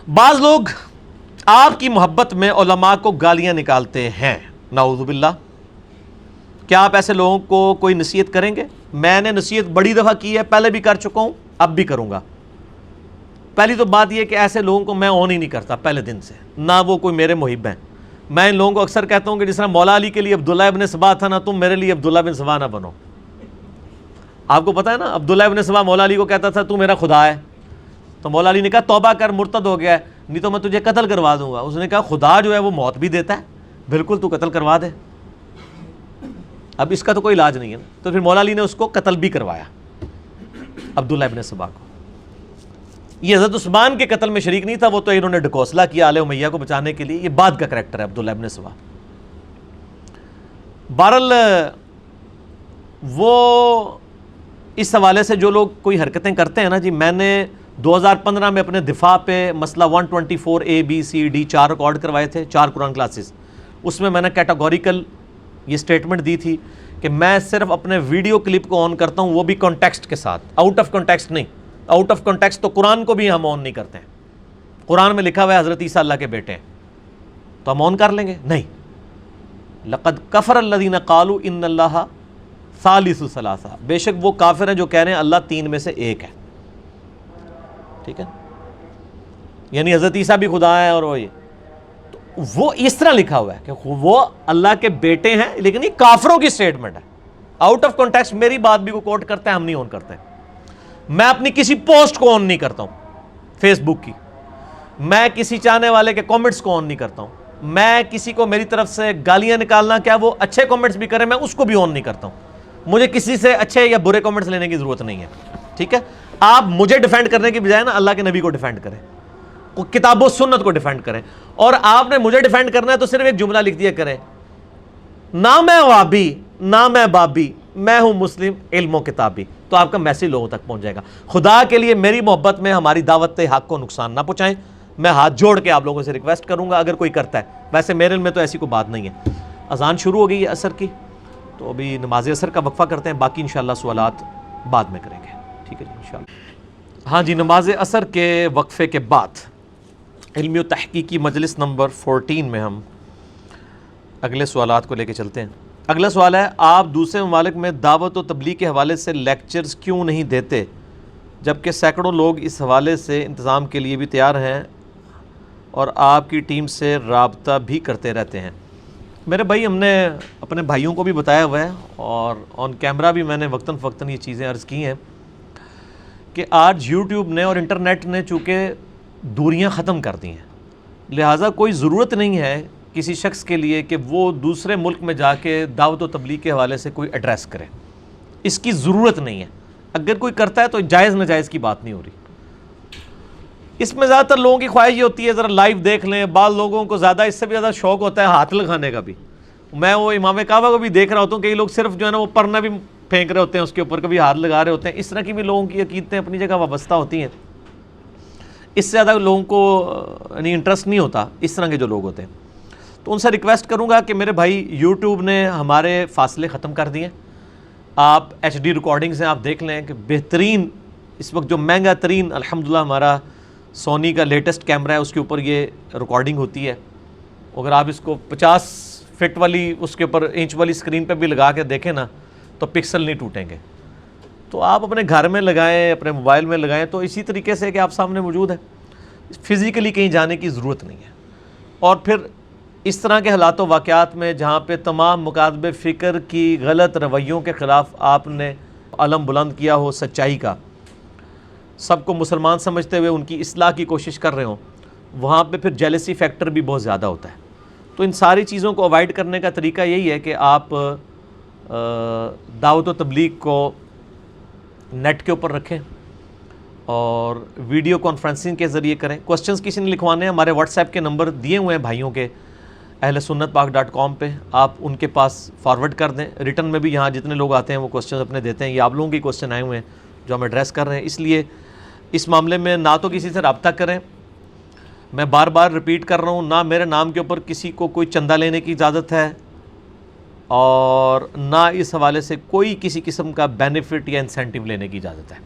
بعض لوگ آپ کی محبت میں علماء کو گالیاں نکالتے ہیں، نعوذ باللہ۔ کیا آپ ایسے لوگوں کو کوئی نصیحت کریں گے؟ میں نے نصیحت بڑی دفعہ کی ہے، پہلے بھی کر چکا ہوں، اب بھی کروں گا۔ پہلی تو بات یہ کہ ایسے لوگوں کو میں اون ہی نہیں کرتا پہلے دن سے، نہ وہ کوئی میرے محب ہیں۔ میں ان لوگوں کو اکثر کہتا ہوں کہ جس طرح مولا علی کے لیے عبداللہ ابن سبا تھا نا، تم میرے لیے عبداللہ بن سبا نہ بنو۔ آپ کو پتہ ہے نا، عبداللہ ابن سبا مولا علی کو کہتا تھا تو میرا خدا ہے، تو مولا علی نے کہا توبہ کر، مرتد ہو گیا ہے، نہیں تو میں تجھے قتل کروا دوں گا۔ اس نے کہا خدا جو ہے وہ موت بھی دیتا ہے، بالکل تو قتل کروا دے، اب اس کا تو کوئی علاج نہیں ہے نا۔ تو پھر مولا علی نے اس کو قتل بھی کروایا، عبداللہ ابن سبا کو۔ یہ حضرت عثمان کے قتل میں شریک نہیں تھا، وہ تو انہوں نے ڈکوسلا کیا آل امیہ کو بچانے کے لیے، یہ بعد کا کریکٹر ہے عبداللہ ابن سبا۔ بہرحال وہ اس حوالے سے جو لوگ کوئی حرکتیں کرتے ہیں نا جی، میں نے 2015 میں اپنے دفاع پہ مسئلہ 124 A B C D 4 record کروائے تھے، 4 قرآن کلاسز۔ اس میں نے کیٹاگوریکل یہ سٹیٹمنٹ دی تھی کہ میں صرف اپنے ویڈیو کلپ کو آن کرتا ہوں، وہ بھی کانٹیکسٹ کے ساتھ، آؤٹ آف کانٹیکسٹ نہیں۔ آؤٹ آف کانٹیکسٹ تو قرآن کو بھی ہم آن نہیں کرتے ہیں۔ قرآن میں لکھا ہوا ہے حضرت عیسیٰ اللہ کے بیٹے ہیں، تو ہم آن کر لیں گے؟ نہیں۔ لقد کفر الذین قالوا ان اللہ ثالث ثلاثہ، بے شک وہ کافر ہیں جو کہہ رہے ہیں اللہ 3 میں سے 1 ہے، ٹھیک ہے، یعنی حضرت عیسیٰ بھی خدا ہے اور وہ اس طرح لکھا ہوا ہے کہ وہ اللہ کے بیٹے ہیں، لیکن یہ کافروں کی سٹیٹمنٹ ہے، آؤٹ آف کانٹیکسٹ میری بات بھی کو کوٹ کرتا ہے، ہم نہیں آن کرتے۔ میں اپنی کسی پوسٹ کو آن نہیں کرتا ہوں فیس بک کی، میں کسی چاہنے والے کے کامنٹس کو آن نہیں کرتا ہوں، میں کسی کو میری طرف سے گالیاں نکالنا، کیا وہ اچھے کامنٹس بھی کریں، میں اس کو بھی آن نہیں کرتا ہوں۔ مجھے کسی سے اچھے یا برے کامنٹس لینے کی ضرورت نہیں ہے، ٹھیک ہے۔ آپ مجھے ڈیفینڈ کرنے کی بجائے نا اللہ کے نبی کو ڈیفینڈ کریں، کتاب و سنت کو ڈیفینڈ کریں، اور آپ نے مجھے ڈیفینڈ کرنا ہے تو صرف ایک جملہ لکھ دیا کریں، نہ میں وابی نہ میں بابی، میں ہوں مسلم علم و کتابی، تو آپ کا میسیج لوگوں تک پہنچ جائے گا۔ خدا کے لیے میری محبت میں ہماری دعوت حق کو نقصان نہ پہنچائیں۔ میں ہاتھ جوڑ کے آپ لوگوں سے ریکویسٹ کروں گا اگر کوئی کرتا ہے، ویسے میرے علم میں تو ایسی کوئی بات نہیں ہے۔ اذان شروع ہو گئی ہے عصر کی، تو ابھی نماز عصر کا وقفہ کرتے ہیں، باقی انشاءاللہ سوالات بعد میں کریں گے، ٹھیک ہے جی انشاءاللہ۔ ہاں جی، نماز عصر کے وقفے کے بعد علمی و تحقیقی مجلس نمبر 14 میں ہم اگلے سوالات کو لے کے چلتے ہیں۔ اگلا سوال ہے، آپ دوسرے ممالک میں دعوت و تبلیغ کے حوالے سے لیکچرز کیوں نہیں دیتے جبکہ سینکڑوں لوگ اس حوالے سے انتظام کے لیے بھی تیار ہیں اور آپ کی ٹیم سے رابطہ بھی کرتے رہتے ہیں؟ میرے بھائی، ہم نے اپنے بھائیوں کو بھی بتایا ہوا ہے اور آن کیمرہ بھی میں نے وقتاً فوقتاً یہ چیزیں عرض کی ہیں کہ آج یوٹیوب نے اور انٹرنیٹ نے چونکہ دوریاں ختم کر دی ہیں، لہٰذا کوئی ضرورت نہیں ہے کسی شخص کے لیے کہ وہ دوسرے ملک میں جا کے دعوت و تبلیغ کے حوالے سے کوئی ایڈریس کرے، اس کی ضرورت نہیں ہے۔ اگر کوئی کرتا ہے تو جائز ناجائز کی بات نہیں ہو رہی، اس میں زیادہ تر لوگوں کی خواہش یہ ہوتی ہے ذرا لائیو دیکھ لیں، بعض لوگوں کو زیادہ اس سے بھی زیادہ شوق ہوتا ہے ہاتھ لگانے کا بھی۔ میں وہ امام کعبہ کو بھی دیکھ رہا ہوتا ہوں، کئی لوگ صرف جو ہے نا وہ پرنا بھی پھینک رہے ہوتے ہیں، اس کے اوپر کبھی ہاتھ لگا رہے ہوتے ہیں۔ اس طرح کی بھی لوگوں کی عقیدتیں اپنی جگہ وابستہ ہوتی ہیں، اس سے زیادہ لوگوں کو یعنی انٹرسٹ نہیں ہوتا اس طرح کے جو لوگ ہوتے ہیں۔ تو ان سے ریکویسٹ کروں گا کہ میرے بھائی، یوٹیوب نے ہمارے فاصلے ختم کر دیے، آپ ایچ ڈی ریکارڈنگز ہیں، آپ دیکھ لیں کہ بہترین اس وقت جو مہنگا ترین الحمدللہ ہمارا سونی کا لیٹسٹ کیمرہ ہے، اس کے اوپر یہ ریکارڈنگ ہوتی ہے۔ اگر آپ اس کو 50 فٹ والی اس کے اوپر انچ والی اسکرین پہ بھی لگا کے دیکھیں نا تو پکسل نہیں ٹوٹیں گے۔ تو آپ اپنے گھر میں لگائیں، اپنے موبائل میں لگائیں، تو اسی طریقے سے کہ آپ سامنے موجود ہے، فزیکلی کہیں جانے کی ضرورت نہیں ہے۔ اور پھر اس طرح کے حالات و واقعات میں جہاں پہ تمام مکاتب فکر کی غلط رویوں کے خلاف آپ نے علم بلند کیا ہو سچائی کا، سب کو مسلمان سمجھتے ہوئے ان کی اصلاح کی کوشش کر رہے ہوں، وہاں پہ پھر جیلسی فیکٹر بھی بہت زیادہ ہوتا ہے۔ تو ان ساری چیزوں کو اوائڈ کرنے کا طریقہ یہی ہے کہ آپ دعوت و تبلیغ کو نیٹ کے اوپر رکھیں اور ویڈیو کانفرنسنگ کے ذریعے کریں۔ کوسچنز کسی نے لکھوانے ہیں، ہمارے واٹس ایپ کے نمبر دیے ہوئے ہیں بھائیوں کے ahlsunnatpak.com پہ، آپ ان کے پاس فارورڈ کر دیں۔ ریٹن میں بھی یہاں جتنے لوگ آتے ہیں وہ کوسچنز اپنے دیتے ہیں، یہ آپ لوگوں کے کوسچن آئے ہوئے ہیں جو ہم ایڈریس کر رہے ہیں۔ اس لیے اس معاملے میں نہ تو کسی سے رابطہ کریں، میں بار بار ریپیٹ کر رہا ہوں، نہ میرے نام کے اوپر کسی کو کوئی چندہ لینے کی اجازت ہے، اور نہ اس حوالے سے کوئی کسی قسم کا بینیفٹ یا انسینٹیو لینے کی اجازت ہے۔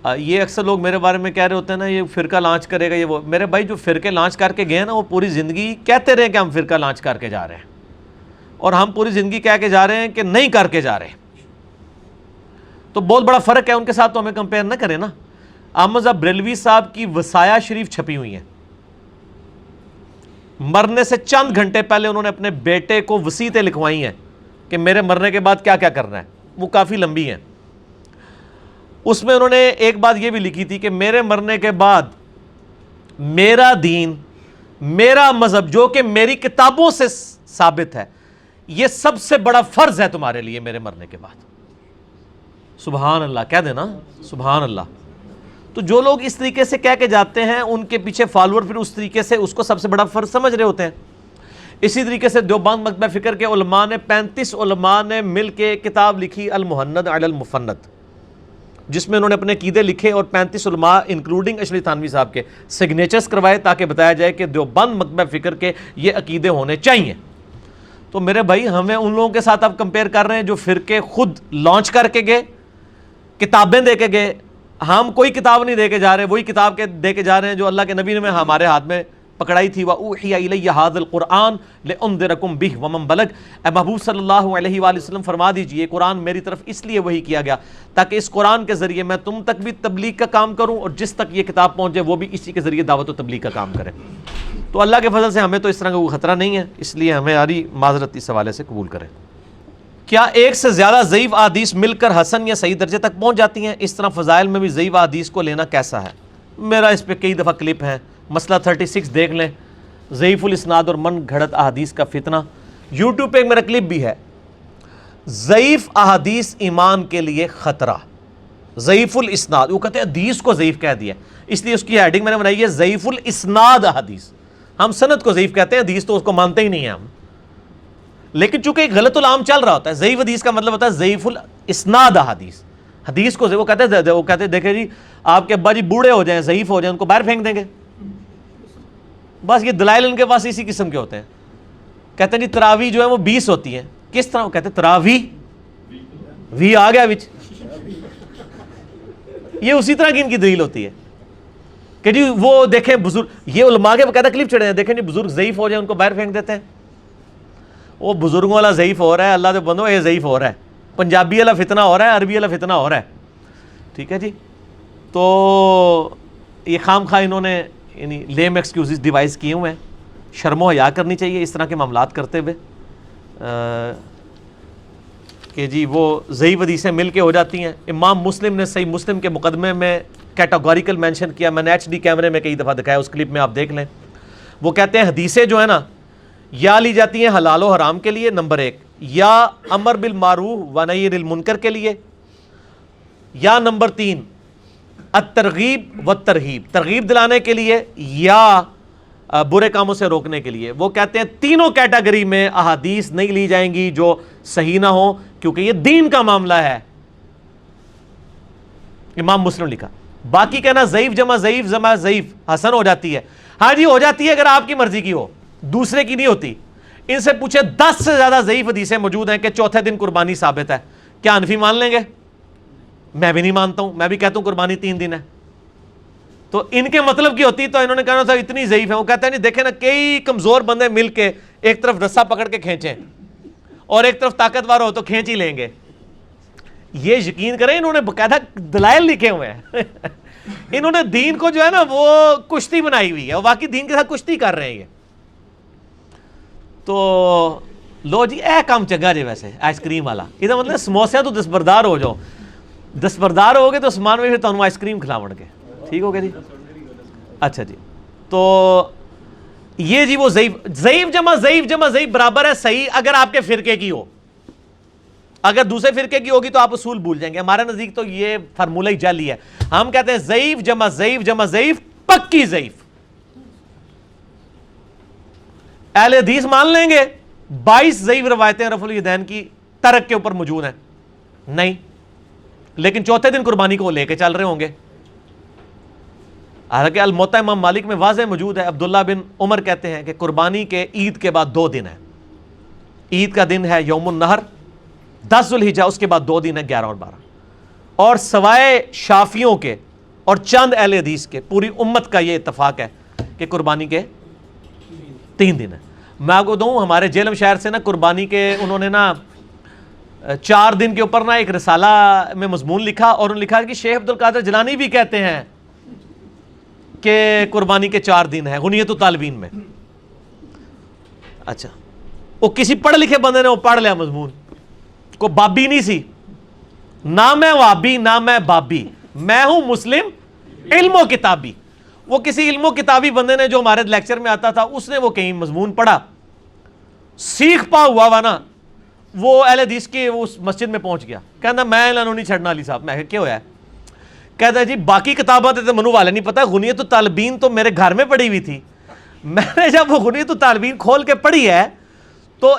یہ اکثر لوگ میرے بارے میں کہہ رہے ہوتے ہیں نا یہ فرقہ لانچ کرے گا یہ وہ. میرے بھائی جو فرقے لانچ کر کے گئے ہیں نا وہ پوری زندگی کہتے رہے کہ ہم فرقہ لانچ کر کے جا رہے ہیں, اور ہم پوری زندگی کہہ کے جا رہے ہیں کہ نہیں کر کے جا رہے. تو بہت بڑا فرق ہے, ان کے ساتھ تو ہمیں کمپیئر نہ کریں نا. احمد صاحب بریلوی صاحب کی وصایا شریف چھپی ہوئی ہیں, مرنے سے چند گھنٹے پہلے انہوں نے اپنے بیٹے کو وصیتیں لکھوائی ہیں کہ میرے مرنے کے بعد کیا کیا کرنا ہے, وہ کافی لمبی ہیں. اس میں انہوں نے ایک بات یہ بھی لکھی تھی کہ میرے مرنے کے بعد میرا دین, میرا مذہب جو کہ میری کتابوں سے ثابت ہے, یہ سب سے بڑا فرض ہے تمہارے لیے میرے مرنے کے بعد. سبحان اللہ کہہ دینا, سبحان اللہ. تو جو لوگ اس طریقے سے کہہ کے جاتے ہیں ان کے پیچھے فالوور پھر اس طریقے سے اس کو سب سے بڑا فرض سمجھ رہے ہوتے ہیں. اسی طریقے سے دیوبند مکتبہ فکر کے علماء نے 35 علماء نے مل کے کتاب لکھی المہند علی المفند, جس میں انہوں نے اپنے عقیدے لکھے اور 35 علماء انکلوڈنگ اشرف تھانوی صاحب کے سگنیچرز کروائے تاکہ بتایا جائے کہ دیوبند مکتبہ فکر کے یہ عقیدے ہونے چاہیے. تو میرے بھائی ہمیں ان لوگوں کے ساتھ آپ کمپیئر کر رہے ہیں جو فرقے خود لانچ کر کے گئے, کتابیں دے کے گئے. ہم کوئی کتاب نہیں دے کے جا رہے, وہی کتاب کے دے کے جا رہے ہیں جو اللہ کے نبی نے ہمارے ہاتھ میں پکڑائی تھی. وَأُوحِيَ إِلَيَّ هَذَا الْقُرْآنُ لِأُنذِرَكُم بِهِ وَمَن بَلَغَ. اے محبوب صلی اللہ علیہ وآلہ وسلم فرما دیجئے قرآن میری طرف اس لیے وحی کیا گیا تاکہ اس قرآن کے ذریعے میں تم تک بھی تبلیغ کا کام کروں اور جس تک یہ کتاب پہنچے وہ بھی اسی کے ذریعے دعوت و تبلیغ کا کام کرے. تو اللہ کے فضل سے ہمیں تو اس طرح کا کوئی خطرہ نہیں ہے, اس لیے ہمیں ہماری معذرت اس حوالے سے قبول کریں. کیا ایک سے زیادہ ضعیف احادیث مل کر حسن یا صحیح درجے تک پہنچ جاتی ہیں؟ اس طرح فضائل میں بھی ضعیف احادیث کو لینا کیسا ہے؟ میرا اس پہ کئی دفعہ کلپ ہیں, مسئلہ 36 دیکھ لیں, ضعیف الاسناد اور من گھڑت احادیث کا فتنہ. یوٹیوب پہ ایک میرا کلپ بھی ہے, ضعیف احادیث ایمان کے لیے خطرہ. ضعیف الاسناد, وہ کہتے ہیں حدیث کو ضعیف کہہ دیا, اس لیے اس کی ہیڈنگ میں نے بنائی ہے ضعیف الاسناد احادیث. ہم سند کو ضعیف کہتے ہیں, حدیث تو اس کو مانتے ہی نہیں ہیں ہم, لیکن چونکہ ایک غلط العام چل رہا ہوتا ہے. ضعیف حدیث کا مطلب ہوتا ہے ضعیف الاسناد احادیث. حدیث کو وہ کہتے ہیں دیکھیں جی آپ کے ابا جی بوڑھے ہو جائیں, ضعیف ہو جائیں, ان کو باہر پھینک دیں گے. بس یہ دلائل ان کے پاس اسی قسم کے ہوتے ہیں. کہتے ہیں جی تراویح جو ہے وہ 20 ہوتی ہیں. کس طرح؟ وہ کہتے ہیں تراویح وی آ گیا وچ. یہ اسی طرح کی ان کی دلیل ہوتی ہے کہ جی وہ دیکھیں بزرگ, یہ علماء کے باقاعدہ کلپ چڑھے ہیں, دیکھیں جی بزرگ ضعیف ہو جائیں ان کو باہر پھینک دیتے ہیں. وہ بزرگوں والا ضعیف ہو رہا ہے, اللہ کے بندو یہ ضعیف ہو رہا ہے, پنجابی والا فتنہ ہو رہا ہے, عربی والا فتنہ ہو رہا ہے. ٹھیک ہے جی. تو یہ خام خواہ انہوں نے یعنی لیم ایکسکیوزز ڈیوائز کیے ہوئے ہیں. شرم و حیا کرنی چاہیے اس طرح کے معاملات کرتے ہوئے کہ جی وہ ضعیف حدیثیں مل کے ہو جاتی ہیں. امام مسلم نے صحیح مسلم کے مقدمے میں کیٹاگوریکل مینشن کیا, میں نے ایچ ڈی کیمرے میں کئی دفعہ دکھایا, اس کلپ میں آپ دیکھ لیں. وہ کہتے ہیں حدیثیں جو ہے نا یا لی جاتی ہیں حلال و حرام کے لیے نمبر 1, یا امر بالمعروف و نہی عن المنکر کے لیے, یا نمبر 3 الترغیب و ترہیب, ترغیب دلانے کے لیے یا برے کاموں سے روکنے کے لیے. وہ کہتے ہیں تینوں کیٹیگری میں احادیث نہیں لی جائیں گی جو صحیح نہ ہو, کیونکہ یہ دین کا معاملہ ہے. امام مسلم لکھا. باقی کہنا ضعیف جمع ضعیف حسن ہو جاتی ہے. ہاں جی ہو جاتی ہے اگر آپ کی مرضی کی ہو, دوسرے کی نہیں ہوتی. ان سے پوچھے 10 سے زیادہ ضعیف حدیثیں موجود ہیں کہ چوتھے دن قربانی ثابت ہے. کیا حنفی مان لیں گے؟ میں بھی نہیں مانتا ہوں, میں بھی کہتا ہوں قربانی 3 دن ہے. تو ان کے مطلب کی ہوتی تو انہوں نے کہنا تھا اتنی ضعیف ہے. وہ کہتے ہیں نہیں دیکھیں نا کئی کمزور بندے مل کے ایک طرف رسا پکڑ کے کھینچیں اور ایک طرف طاقتور ہو تو کھینچ ہی لیں گے. یہ یقین کریں انہوں نے باقاعدہ دلائل لکھے ہوئے ہیں. انہوں نے دین کو جو ہے نا وہ کشتی بنائی ہوئی ہے, اور باقی دین کے ساتھ کشتی کر رہے ہیں یہ. تو لو جی اے کام چنگا جی ویسے آئس کریم والا, یہ مطلب سموسے تو دستبردار ہو جاؤ, دستبردار ہو گے تو اسمان میں پھر تمہیں آئس کریم کھلاوڑ کے ٹھیک ہو گیا جی. اچھا جی, تو یہ جی وہ ضعیف جمع ضعیف برابر ہے صحیح اگر آپ کے فرقے کی ہو. اگر دوسرے فرقے کی ہوگی تو آپ اصول بھول جائیں گے. ہمارے نزدیک تو یہ فارمولہ ہی جعلی ہے. ہم کہتے ہیں ضعیف جمع ضعیف پکی ضعیف. اہل حدیث مان لیں گے 22 ضعیف روایتیں رفع الیدین کی ترک کے اوپر موجود ہیں؟ نہیں, لیکن چوتھے دن قربانی کو لے کے چل رہے ہوں گے. حالانکہ الموطا امام مالک میں واضح موجود ہے. عبداللہ بن عمر کہتے ہیں کہ قربانی کے عید کے بعد 2 دن ہے. عید کا دن ہے یوم النہر 10 ذوالحجہ, اس کے بعد 2 دن ہے 11 اور 12. اور سوائے شافیوں کے اور چند اہل حدیث کے، پوری امت کا یہ اتفاق ہے کہ قربانی کے 3 دن ہے۔ میں آپ کو دوں، ہمارے جیلم شہر سے نا قربانی کے انہوں نے نا 4 دن کے اوپر نا ایک رسالہ میں مضمون لکھا، اور انہوں نے لکھا کہ شیخ عبدالقادر جیلانی بھی کہتے ہیں کہ قربانی کے 4 دن ہیں غنیت الطالبین میں۔ اچھا، وہ کسی پڑھ لکھے بندے نے وہ پڑھ لیا مضمون، کو بابی نہیں سی، نہ میں وابی نہ میں بابی، میں ہوں مسلم علم و کتابی۔ وہ کسی علم و کتابی بندے نے جو ہمارے لیکچر میں آتا تھا، اس نے وہ کہیں مضمون پڑھا، سیکھ پا ہوا نا، وہ اہل حدیث کی اس مسجد میں پہنچ گیا، کہنا میں لانو نہیں چھڑنا علی صاحب۔ میں کیا ہوا ہے؟ کہتا ہے جی باقی کتابیں تو منو والے نہیں پتا، غنیت الطالبین تو میرے گھر میں پڑھی ہوئی تھی، میں نے جب وہ غنیت الطالبین کھول کے پڑھی ہے تو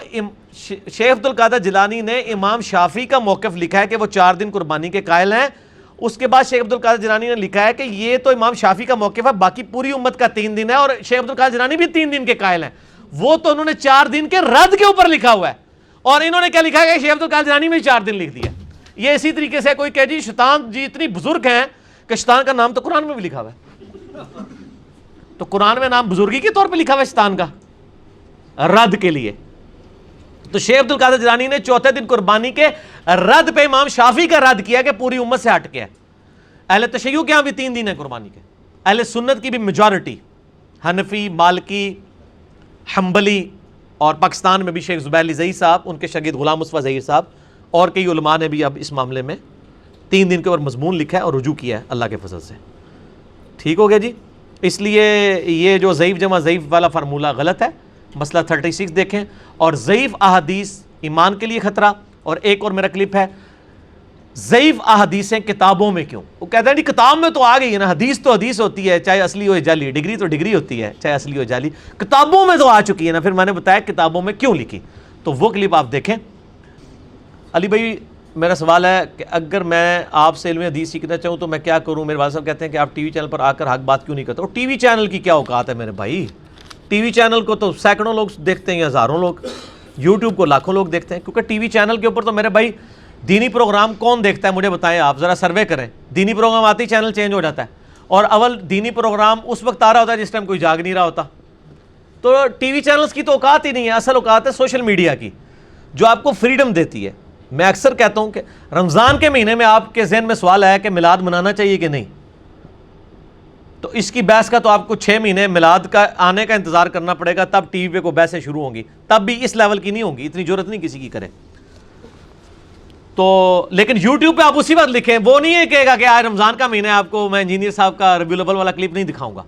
شیخ عبدالقادر جیلانی نے امام شافعی کا موقف لکھا ہے کہ وہ 4 دن قربانی کے قائل ہیں۔ اس کے بعد شیخ عبدالقادر جیلانی نے لکھا ہے کہ یہ تو امام شافعی کا موقف ہے، باقی پوری امت کا 3 دن ہے، اور شیخ عبدالقادر جیلانی بھی 3 دن کے قائل ہیں۔ وہ تو انہوں نے 4 دن کے رد کے اوپر لکھا ہوا ہے، اور انہوں نے کیا لکھا ہے کہ شیخ عبدالقادر جیلانی میں 4 دن لکھ دیا۔ یہ اسی طریقے سے کوئی کہ جی شیطان جی اتنی بزرگ ہیں کہ شیطان کا نام تو قرآن میں بھی لکھا ہوا ہے، تو قرآن میں نام بزرگی کے طور پہ لکھا ہوا ہے شیطان کا، رد کے لیے۔ تو شیخ عبدالقادر جیلانی نے 4تھے دن قربانی کے رد پہ امام شافعی کا رد کیا کہ پوری امت سے ہٹ کے ہے۔ اہل تشیع کے ہاں بھی 3 دن ہے قربانی کے، اہل سنت کی بھی میجورٹی، حنفی، مالکی، حنبلی، اور پاکستان میں بھی شیخ زبیر علی ظہیر صاحب، ان کے شاگرد غلام مصطفیٰ ظہیر صاحب، اور کئی علماء نے بھی اب اس معاملے میں 3 دن کے اوپر مضمون لکھا ہے اور رجوع کیا ہے اللہ کے فضل سے۔ ٹھیک ہو گیا جی؟ اس لیے یہ جو ضعیف جمع ضعیف والا فارمولہ غلط ہے۔ مسئلہ 36 دیکھیں، اور ضعیف احادیث ایمان کے لیے خطرہ۔ اور ایک اور میرا کلپ ہے، ضعیف احادیثیں کتابوں میں کیوں؟ وہ کہتے ہیں جی کتاب میں تو آ گئی ہے نا، حدیث تو حدیث ہوتی ہے چاہے اصلی ہو جعلی، ڈگری تو ڈگری ہوتی ہے چاہے اصلی ہو جعلی، کتابوں میں تو آ چکی ہے نا۔ پھر میں نے بتایا کتابوں میں کیوں لکھی، تو وہ کلپ آپ دیکھیں۔ علی بھائی میرا سوال ہے کہ اگر میں آپ سے علم حدیث سیکھنا چاہوں تو میں کیا کروں؟ میرے والد صاحب کہتے ہیں کہ آپ ٹی وی چینل پر آ کر حق بات کیوں نہیں کرتے؟ اور ٹی وی چینل کی کیا اوقات ہے میرے بھائی؟ ٹی وی چینل کو تو سینکڑوں لوگ دیکھتے ہیں یا ہزاروں لوگ، یوٹیوب کو لاکھوں لوگ دیکھتے ہیں، کیونکہ ٹی وی چینل کے اوپر تو میرے بھائی دینی پروگرام کون دیکھتا ہے؟ مجھے بتائیں، آپ ذرا سروے کریں، دینی پروگرام آتے ہی چینل چینج ہو جاتا ہے، اور اول دینی پروگرام اس وقت آ رہا ہوتا ہے جس ٹائم کوئی جاگ نہیں رہا ہوتا۔ تو ٹی وی چینلز کی تو اوقات ہی نہیں ہے، اصل اوقات ہے سوشل میڈیا کی، جو آپ کو فریڈم دیتی ہے۔ میں اکثر کہتا ہوں کہ رمضان کے مہینے میں آپ کے ذہن میں سوال آیا کہ میلاد منانا چاہیے کہ نہیں، تو اس کی بحث کا تو آپ کو 6 مہینے میلاد کا آنے کا انتظار کرنا پڑے گا، تب ٹی وی پہ کو بحثیں شروع ہوں گی، تب بھی اس لیول کی نہیں ہوں گی، اتنی ضرورت نہیں کسی کی کرے۔ تو لیکن یوٹیوب پہ آپ اسی وقت لکھیں، وہ نہیں ہے کہے گا کہ آج رمضان کا مہینہ ہے آپ کو میں انجینئر صاحب کا ربیع الاول والا کلپ نہیں دکھاؤں گا۔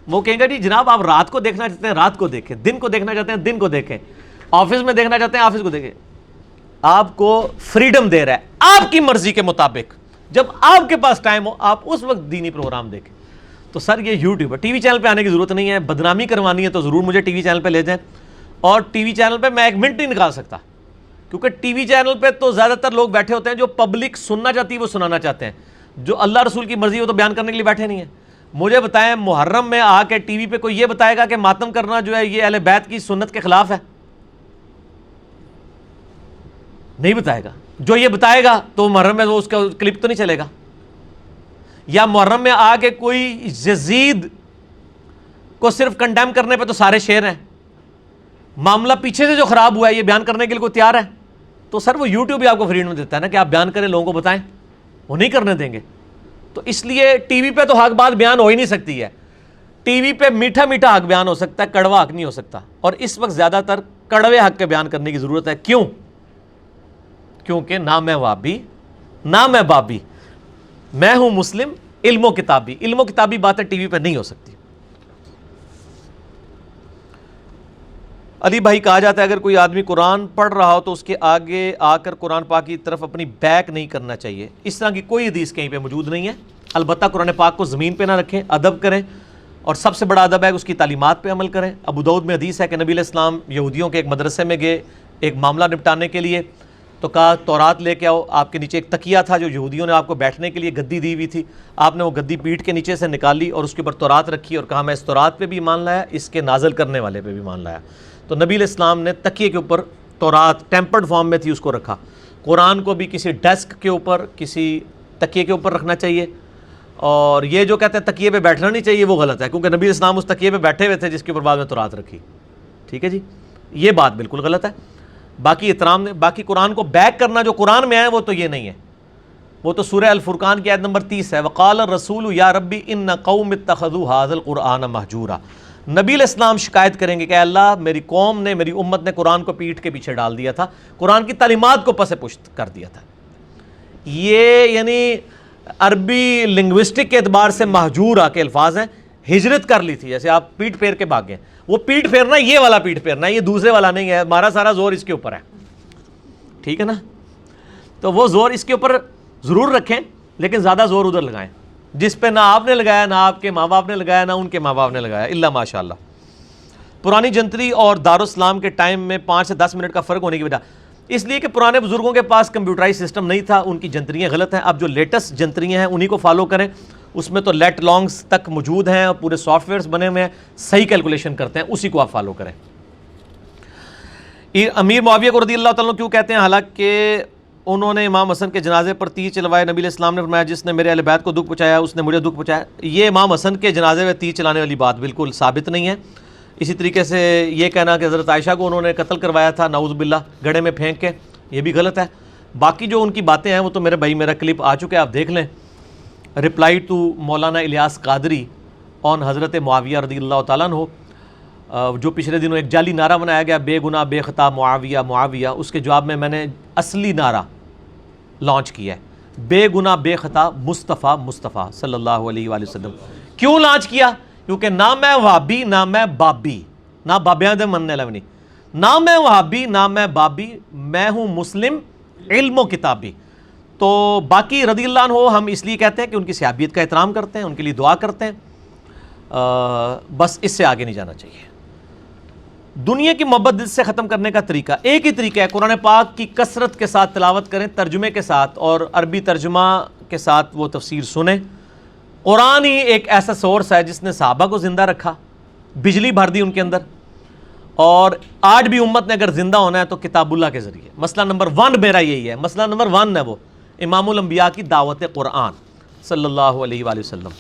وہ کہیں گا جی جناب آپ رات کو دیکھنا چاہتے ہیں رات کو دیکھیں، دن کو دیکھنا چاہتے ہیں دن کو دیکھیں، آفس میں دیکھنا چاہتے ہیں آفس کو دیکھیں۔ آپ کو فریڈم دے رہا ہے آپ کی مرضی کے مطابق، جب آپ کے پاس ٹائم ہو آپ اس وقت دینی پروگرام دیکھیں۔ تو سر یہ یوٹیوب ہے، ٹی وی چینل پہ آنے کی ضرورت نہیں ہے، بدنامی کروانی ہے تو ضرور مجھے ٹی وی چینل پہ لے جائیں، اور ٹی وی چینل پہ میں 1 منٹ نہیں نکال سکتا، کیونکہ ٹی وی چینل پہ تو زیادہ تر لوگ بیٹھے ہوتے ہیں جو پبلک سننا چاہتی ہے وہ سنانا چاہتے ہیں، جو اللہ رسول کی مرضی وہ تو بیان کرنے کے لیے بیٹھے نہیں ہیں۔ مجھے بتائیں محرم میں آ کے ٹی وی پہ کوئی یہ بتائے گا کہ ماتم کرنا جو ہے یہ اہل بیت کی سنت کے خلاف ہے؟ نہیں بتائے گا۔ جو یہ بتائے گا تو محرم میں اس کا کلپ تو نہیں چلے گا۔ یا محرم میں آ کے کوئی یزید کو صرف کنڈیم کرنے پہ تو سارے شیر ہیں، معاملہ پیچھے سے جو خراب ہوا ہے یہ بیان کرنے کے لیے کوئی تیار ہے؟ تو سر وہ یوٹیوب بھی آپ کو فریڈم دیتا ہے نا کہ آپ بیان کریں، لوگوں کو بتائیں، وہ نہیں کرنے دیں گے۔ تو اس لیے ٹی وی پہ تو حق بات بیان ہو ہی نہیں سکتی ہے، ٹی وی پہ میٹھا میٹھا حق بیان ہو سکتا ہے، کڑوا حق نہیں ہو سکتا، اور اس وقت زیادہ تر کڑوے حق کے بیان کرنے کی ضرورت ہے۔ کیوں؟ کیونکہ نہ میں وابی نہ میں بابی، میں ہوں مسلم علم و کتابی، علم و کتابی باتیں ٹی وی پہ نہیں ہو سکتی۔ علی بھائی کہا جاتا ہے اگر کوئی آدمی قرآن پڑھ رہا ہو تو اس کے آگے آ کر قرآن پاک کی طرف اپنی بیک نہیں کرنا چاہیے، اس طرح کی کوئی حدیث کہیں پہ موجود نہیں ہے۔ البتہ قرآن پاک کو زمین پہ نہ رکھیں، ادب کریں، اور سب سے بڑا ادب ہے اس کی تعلیمات پہ عمل کریں۔ ابو داؤد میں حدیث ہے کہ نبی علیہ السلام یہودیوں کے ایک مدرسے میں گئے ایک معاملہ نپٹانے کے لیے، تو کہا تورات لے کے آؤ، آپ کے نیچے ایک تکیہ تھا جو یہودیوں نے آپ کو بیٹھنے کے لیے گدی دی ہوئی تھی، آپ نے وہ گدی پیٹھ کے نیچے سے نکالی اور اس کے اوپر تورات رکھی اور کہا میں اس تورات پہ بھی ایمان لایا، اس کے نازل کرنے والے پہ بھی ایمان لایا۔ تو نبی علیہ السلام نے تکیے کے اوپر تورات ٹیمپرڈ فارم میں تھی اس کو رکھا۔ قرآن کو بھی کسی ڈیسک کے اوپر کسی تکیے کے اوپر رکھنا چاہیے، اور یہ جو کہتے ہیں تکیے پہ بیٹھنا نہیں چاہیے، وہ غلط ہے، کیونکہ نبی اسلام اس تکیے پہ بیٹھے ہوئے تھے جس کے اوپر بعد میں تورات رکھی. ٹھیک ہے جی، یہ بات بالکل غلط ہے. باقی احترام نے باقی قرآن کو بیک کرنا جو قرآن میں ہے وہ تو یہ نہیں ہے، وہ تو سورہ الفرقان کی آیت نمبر 30 ہے. وقال الرسول یا ربی ان قوم اتخذوا هذا القرآن مہجورا. نبی علیہ السلام شکایت کریں گے کہ اللہ میری قوم نے، میری امت نے قرآن کو پیٹھ کے پیچھے ڈال دیا تھا، قرآن کی تعلیمات کو پس پشت کر دیا تھا. یہ یعنی عربی لنگوسٹک کے اعتبار سے مہجورہ کے الفاظ ہیں، ہجرت کر لی تھی، جیسے آپ پیٹ پھیر کے بھاگیں. وہ پیٹ پھیرنا یہ والا پیٹ پھیرنا ہے، یہ دوسرے والا نہیں ہے. ہمارا سارا زور اس کے اوپر ہے، ٹھیک ہے نا. تو وہ زور اس کے اوپر ضرور رکھیں، لیکن زیادہ زور ادھر لگائیں جس پہ نہ آپ نے لگایا، نہ آپ کے ماں باپ نے لگایا، نہ ان کے ماں باپ نے لگایا، الا ماشاء اللہ. پرانی جنتری اور دارالاسلام کے ٹائم میں 5 سے 10 منٹ کا فرق ہونے کی وجہ اس لیے کہ پرانے بزرگوں کے پاس کمپیوٹرائز سسٹم نہیں تھا، ان کی جنتریاں غلط ہیں. اب جو لیٹسٹ جنتریاں ہیں انہی کو فالو کریں، اس میں تو لیٹ لانگس تک موجود ہیں اور پورے سافٹ ویئرس بنے ہوئے ہیں، صحیح کیلکولیشن کرتے ہیں، اسی کو آپ فالو کریں. امیر معاویہ کو رضی اللہ تعالیٰ کیوں کہتے ہیں؟ حالانکہ انہوں نے امام حسن کے جنازے پر تیر چلوائے. نبی علیہ السلام نے فرمایا جس نے میرے اہل بیت کو دکھ پہنچایا اس نے مجھے دکھ پہنچایا. یہ امام حسن کے جنازے میں تیر چلانے والی بات بالکل ثابت نہیں ہے. اسی طریقے سے یہ کہنا کہ حضرت عائشہ کو انہوں نے قتل کروایا تھا نعوذ باللہ گڑھے میں پھینک کے، یہ بھی غلط ہے. باقی جو ان کی باتیں ہیں وہ تو میرا کلپ آ چکے، آپ دیکھ لیں. رپلائی ٹو مولانا الیاس قادری آن حضرت معاویہ رضی اللہ تعالیٰ عنہ، جو پچھلے دنوں ایک جعلی نعرہ بنایا گیا بے گناہ بے خطا معاویہ معاویہ، اس کے جواب میں نے اصلی نعرہ لانچ کیا ہے، بے گناہ بے خطا مصطفیٰ مصطفیٰ صلی اللہ علیہ وآلہ وسلم. کیوں لانچ کیا؟ کیونکہ نہ میں وہابی نہ میں بابی، نہ بابیاں دے مننے لونی، نہ میں وہابی نہ میں بابی، میں ہوں مسلم علم و کتابی. تو باقی رضی اللہ عنہ ہم اس لیے کہتے ہیں کہ ان کی صحابیت کا احترام کرتے ہیں، ان کے لیے دعا کرتے ہیں، بس اس سے آگے نہیں جانا چاہیے. دنیا کی محبت دل سے ختم کرنے کا طریقہ ایک ہی طریقہ ہے، قرآن پاک کی کثرت کے ساتھ تلاوت کریں، ترجمے کے ساتھ اور عربی ترجمہ کے ساتھ وہ تفسیر سنیں. قرآن ہی ایک ایسا سورس ہے جس نے صحابہ کو زندہ رکھا، بجلی بھر دی ان کے اندر، اور آج بھی امت نے اگر زندہ ہونا ہے تو کتاب اللہ کے ذریعے. مسئلہ نمبر 1 میرا یہی ہے، مسئلہ نمبر 1 ہے وہ امام الانبیاء کی دعوت قرآن صلی اللہ علیہ وآلہ وسلم.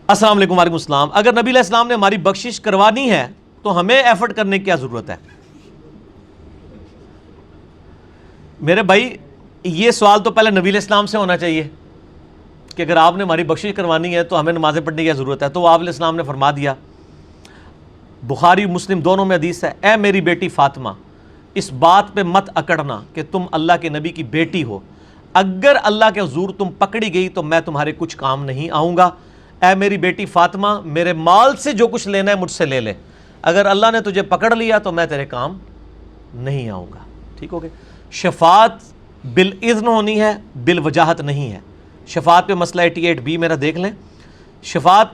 السلام علیکم وعلیکم السلام. اگر نبی علیہ السلام نے ہماری بخشش کروانی ہے تو ہمیں ایفرٹ کرنے کی کیا ضرورت ہے؟ میرے بھائی یہ سوال تو پہلے نبی علیہ السلام سے ہونا چاہیے کہ اگر آپ نے ہماری بخشش کروانی ہے تو ہمیں نمازیں پڑھنے کی کیا ضرورت ہے. تو آپ علیہ السلام نے فرما دیا، بخاری مسلم دونوں میں حدیث ہے، اے میری بیٹی فاطمہ اس بات پہ مت اکڑنا کہ تم اللہ کے نبی کی بیٹی ہو، اگر اللہ کے حضور تم پکڑی گئی تو میں تمہارے کچھ کام نہیں آؤں گا. اے میری بیٹی فاطمہ میرے مال سے جو کچھ لینا ہے مجھ سے لے لے، اگر اللہ نے تجھے پکڑ لیا تو میں تیرے کام نہیں آؤں گا. ٹھیک ہو گیا؟ شفاعت بالاذن ہونی ہے، بالوجاہت نہیں ہے. شفاعت پہ مسئلہ 88B میرا دیکھ لیں. شفاعت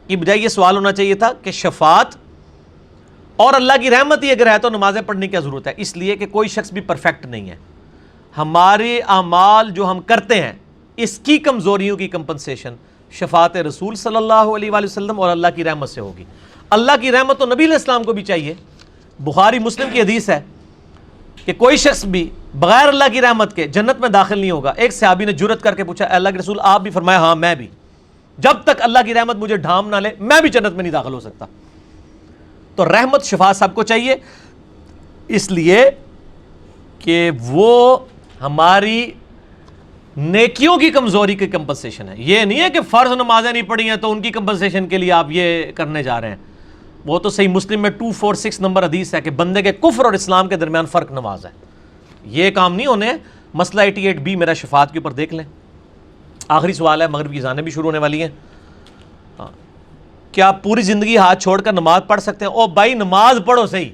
کی بجائے یہ سوال ہونا چاہیے تھا کہ شفاعت اور اللہ کی رحمت ہی اگر ہے تو نمازیں پڑھنے کی کیا ضرورت ہے؟ اس لیے کہ کوئی شخص بھی پرفیکٹ نہیں ہے. ہمارے اعمال جو ہم کرتے ہیں اس کی کمزوریوں کی کمپنسیشن شفاعت رسول صلی اللہ علیہ وآلہ وسلم اور اللہ کی رحمت سے ہوگی. اللہ کی رحمت تو نبی علیہ السلام کو بھی چاہیے. بخاری مسلم کی حدیث ہے کہ کوئی شخص بھی بغیر اللہ کی رحمت کے جنت میں داخل نہیں ہوگا. ایک صحابی نے جرت کر کے پوچھا اے اللہ کے رسول آپ بھی؟ فرمایا ہاں میں بھی، جب تک اللہ کی رحمت مجھے ڈھام نہ لے میں بھی جنت میں نہیں داخل ہو سکتا. تو رحمت شفاعت سب کو چاہیے، اس لیے کہ وہ ہماری نیکیوں کی کمزوری کی کمپنسیشن ہے. یہ نہیں ہے کہ فرض نمازیں نہیں پڑھی ہیں تو ان کی کمپنسیشن کے لیے آپ یہ کرنے جا رہے ہیں. وہ تو صحیح مسلم میں 246 نمبر حدیث ہے کہ بندے کے کفر اور اسلام کے درمیان فرق نماز ہے. یہ کام نہیں ہونے. مسئلہ 88B میرا شفاعت کے اوپر دیکھ لیں. آخری سوال ہے، مغرب کی اذانیں بھی شروع ہونے والی ہیں. کیا پوری زندگی ہاتھ چھوڑ کر نماز پڑھ سکتے ہیں؟ او بھائی نماز پڑھو صحیح،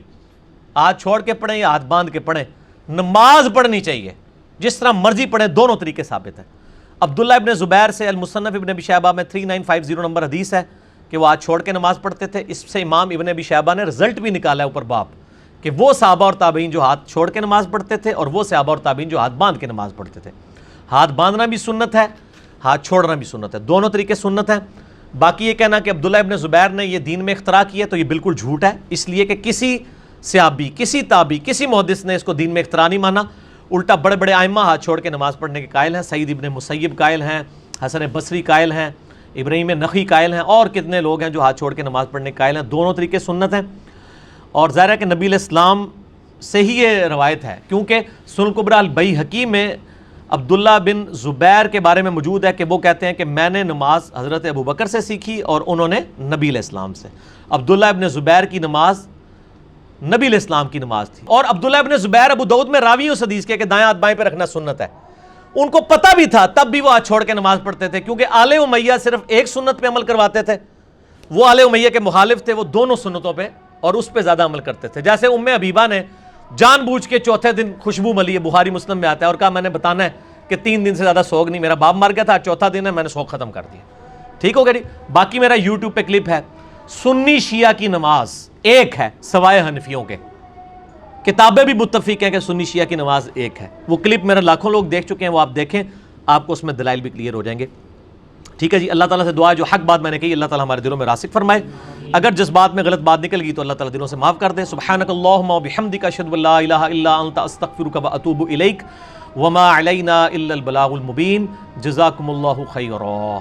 ہاتھ چھوڑ کے پڑھیں یا ہاتھ باندھ کے پڑھیں، نماز پڑھنی چاہیے. جس طرح مرضی پڑھیں، دونوں طریقے ثابت ہیں. عبداللہ ابن زبیر سے المصنف ابن ابی شیبہ میں 3950 نمبر حدیث ہے کہ وہ ہاتھ چھوڑ کے نماز پڑھتے تھے. اس سے امام ابن ابی شیبہ نے رزلٹ بھی نکالا ہے اوپر باب کہ وہ صحابہ اور تابعین جو ہاتھ چھوڑ کے نماز پڑھتے تھے اور وہ صحابہ اور تابعین جو ہاتھ باندھ کے نماز پڑھتے تھے. ہاتھ باندھنا بھی سنت ہے، ہاتھ چھوڑنا بھی سنت ہے، دونوں طریقے سنت ہیں. باقی یہ کہنا کہ عبداللہ ابن زبیر نے یہ دین میں اختراع کیا تو یہ بالکل جھوٹ ہے، اس لیے کہ کسی صحابی، کسی تابعی، کسی محدث نے اس کو دین میں اختراع نہیں مانا. الٹا بڑے بڑے ائمہ ہاتھ چھوڑ کے نماز پڑھنے کے قائل ہیں. سعید ابن مسیب قائل ہیں, حسن بصری قائل ہیں, ابراہیم نخعی قائل ہیں, اور کتنے لوگ ہیں جو ہاتھ چھوڑ کے نماز پڑھنے کے قائل ہیں. دونوں طریقے سنت ہیں, اور ظاہر ہے کہ نبی علیہ السلام سے ہی یہ روایت ہے, کیونکہ سنن الکبریٰ البیہقی میں عبداللہ بن زبیر کے بارے میں موجود ہے کہ وہ کہتے ہیں کہ میں نے نماز حضرت ابوبکر سے سیکھی اور انہوں نے نبی علیہ السلام سے. عبداللہ ابن زبیر کی نماز نبی علیہ السلام کی نماز تھی. اور عبداللہ ابن زبیر ابو داؤد میں راوی اس حدیث کے کہ دائیں ہاتھ بائیں پہ رکھنا سنت ہے. ان کو پتہ بھی تھا, تب بھی وہ ہاتھ چھوڑ کے نماز پڑھتے تھے, کیونکہ آل امیہ صرف ایک سنت پہ عمل کرواتے تھے, وہ آل امیہ کے مخالف تھے, وہ دونوں سنتوں پہ اور اس پہ زیادہ عمل کرتے تھے. جیسے ام حبیبہ نے جان بوجھ کے چوتھے دن خوشبو ملی ہے, بخاری مسلم میں آتا ہے, اور کہا میں نے بتانا ہے کہ 3 دن سے زیادہ سوگ نہیں, میرا باپ مر گیا تھا, چوتھا دن ہے, میں نے سوگ ختم کر دیا. ٹھیک ہو گیا جی. باقی میرا یوٹیوب پہ کلپ ہے, سنی شیعہ کی نماز ایک ہے سوائے حنفیوں کے. کتابیں بھی متفق ہیں کہ سنی شیعہ کی نماز ایک ہے. وہ کلپ میرا لاکھوں لوگ دیکھ چکے ہیں, وہ آپ دیکھیں, آپ کو اس میں دلائل بھی کلیئر ہو جائیں گے. ٹھیک ہے جی. اللہ تعالیٰ سے دعا ہے جو حق بات میں نے کہی اللہ تعالیٰ ہمارے دلوں میں راسخ فرمائے. اگر جس بات میں غلط بات نکل گئی تو اللہ تعالیٰ دلوں سے معاف کر دے. سبحانک اللہم و بحمدک اشہد ان لا الہ الا انت استغفرک و اتوب الیک وما علینا الا البلاغ المبین. جزاکم اللہ خیرا.